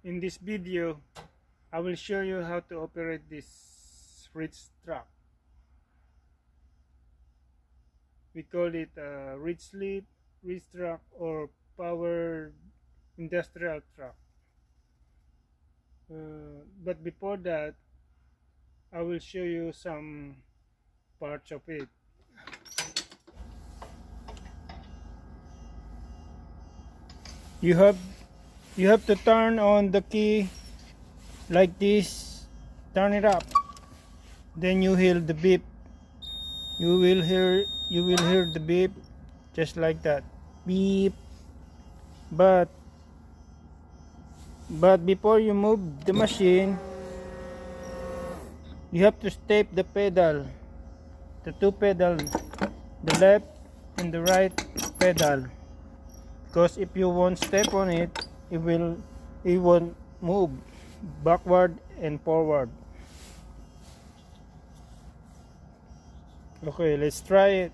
In this video, I will show you how to operate this reach truck. We call it a reach lift, reach truck, or powered industrial truck. But before that, I will show you some parts of it. You have to turn on the key like this. Turn it up. Then you hear the beep. You will hear the beep just like that. Beep. But before you move the machine, you have to step the pedal. The two pedals, the left and the right pedal. Because if you won't step on it, it won't move backward and forward. Okay, let's try it.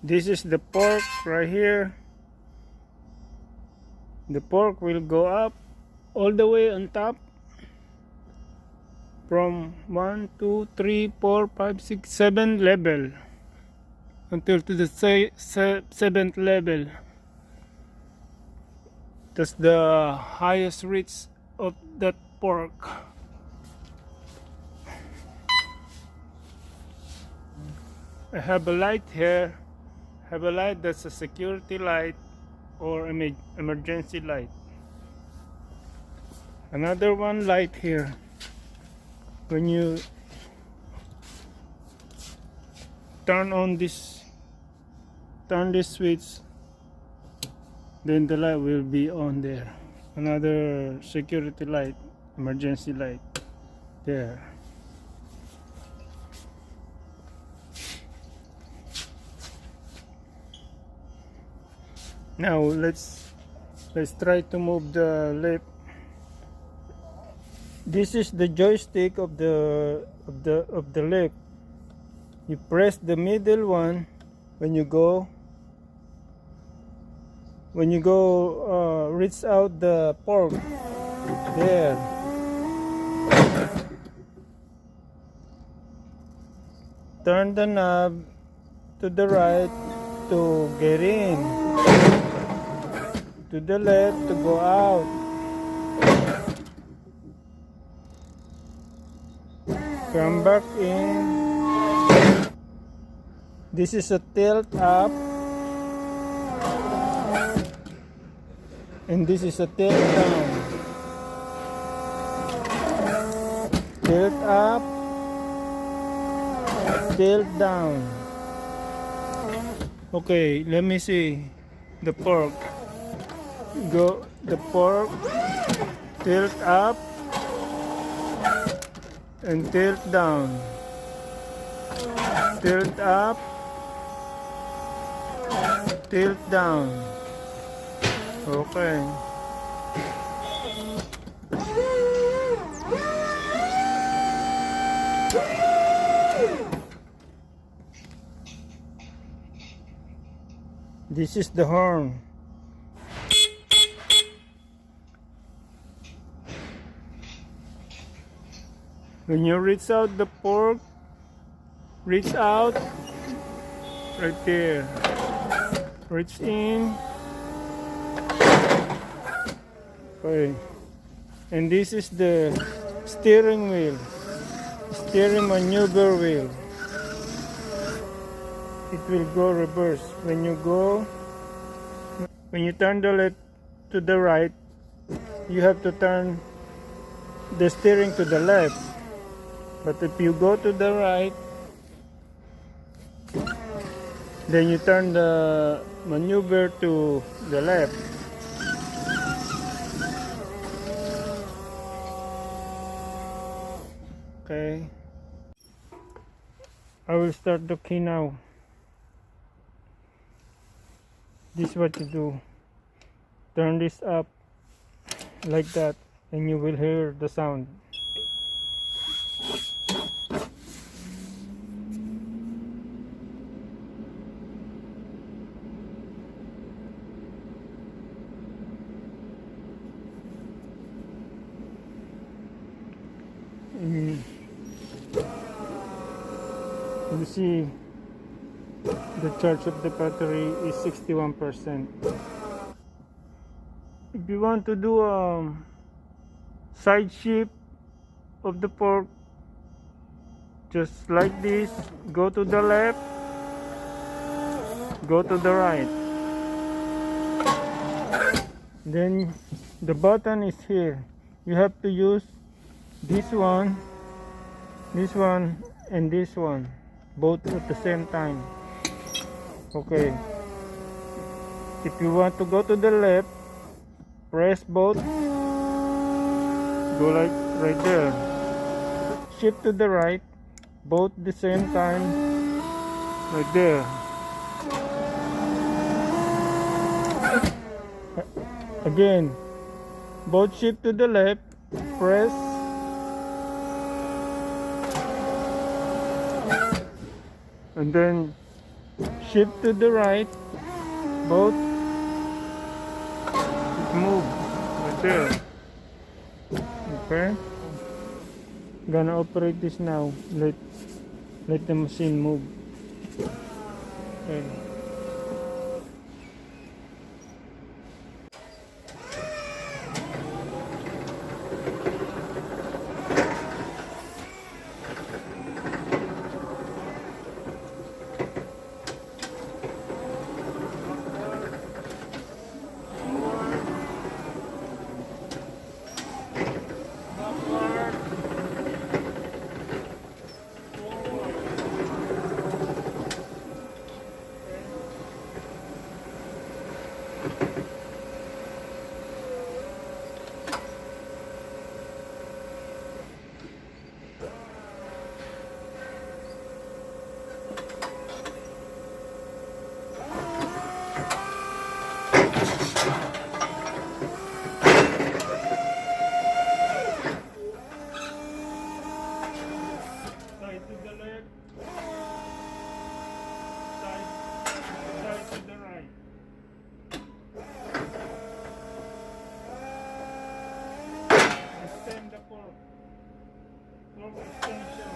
This is the fork right here. The fork will go up all the way on top from 1, 2, 3, 4, 5, 6, 7 level until to the 7th level. That's the highest reach of that fork. I have a light here. Have a light that's a security light or emergency light. Another one light here. When you turn this switch, then the light will be on there. Another security light, emergency light there. Now let's try to move the lift. This is the joystick of the lift. You press the middle one when you go reach out the fork there. Turn the knob to the right to get in, to the left to go out. Come back in. This is a tilt up, and this is a tilt down. Tilt up, tilt down. Okay, let me see the fork. Go the fork, tilt up and tilt down. Tilt up, tilt down. Okay. This is the horn. When you reach out the fork, reach out right there. Reach in. Okay. And this is the steering wheel. Steering maneuver wheel. It will go reverse. When you turn the left to the right, you have to turn the steering to the left. But if you go to the right, then you turn the maneuver to the left. Okay. I will start the key now. This is what you do. Turn this up like that, and you will hear the sound. Mm. You see, the charge of the battery is 61%. If you want to do a side shift of the fork, just like this, go to the left, go to the right. Then the button is here. You have to use this one, and this one, both at the same time. Okay. If you want to go to the left, press both. Go like right there. Shift to the right, both the same time, like there. Again, both shift to the left, press. And then shift to the right, both move right there. Okay, gonna operate this now. Let the machine move. Okay. Side to the left, side to the right. Extend the fork extension.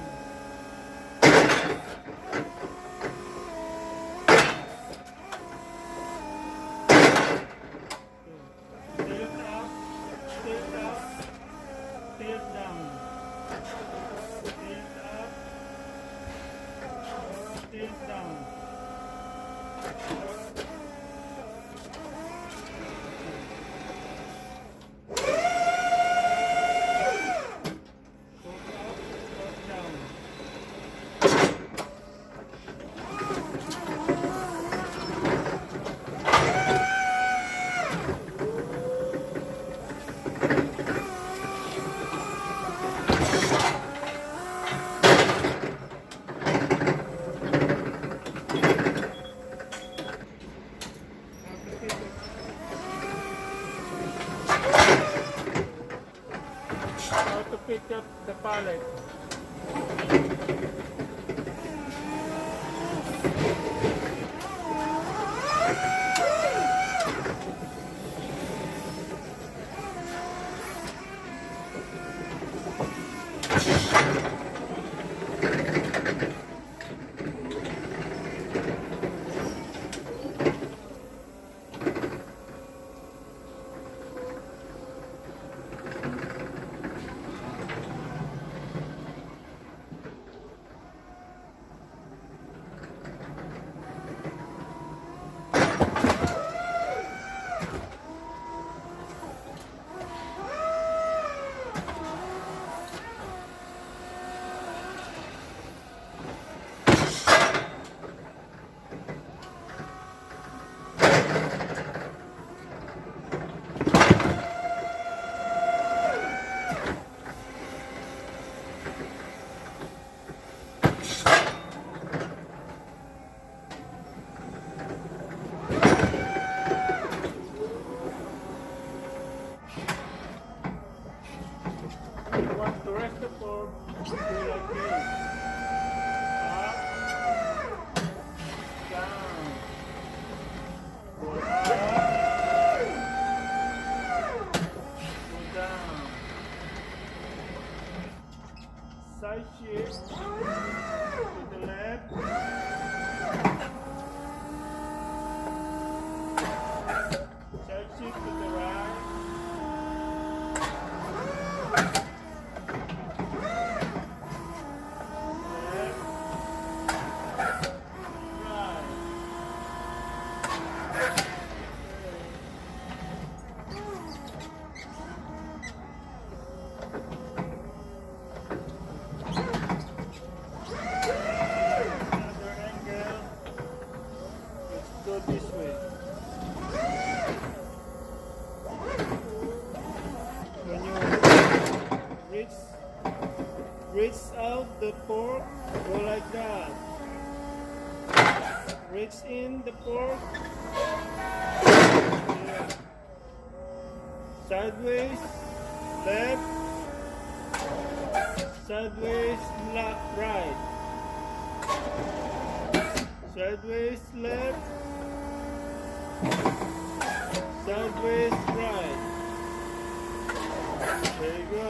Tilt up, tilt up, tilt down. Tilt up, tilt down. How to pick up the pallet. pork, do like this. Up, down. Go up, go down. Side shift to the left. Side shift to the right. Left. Right. Another angle. Let's go this way. When you reach out the pork, go like that. Reach in the pork. Yeah. Sideways, left. Sideways, right. Sideways, left. Sideways, right. There you go.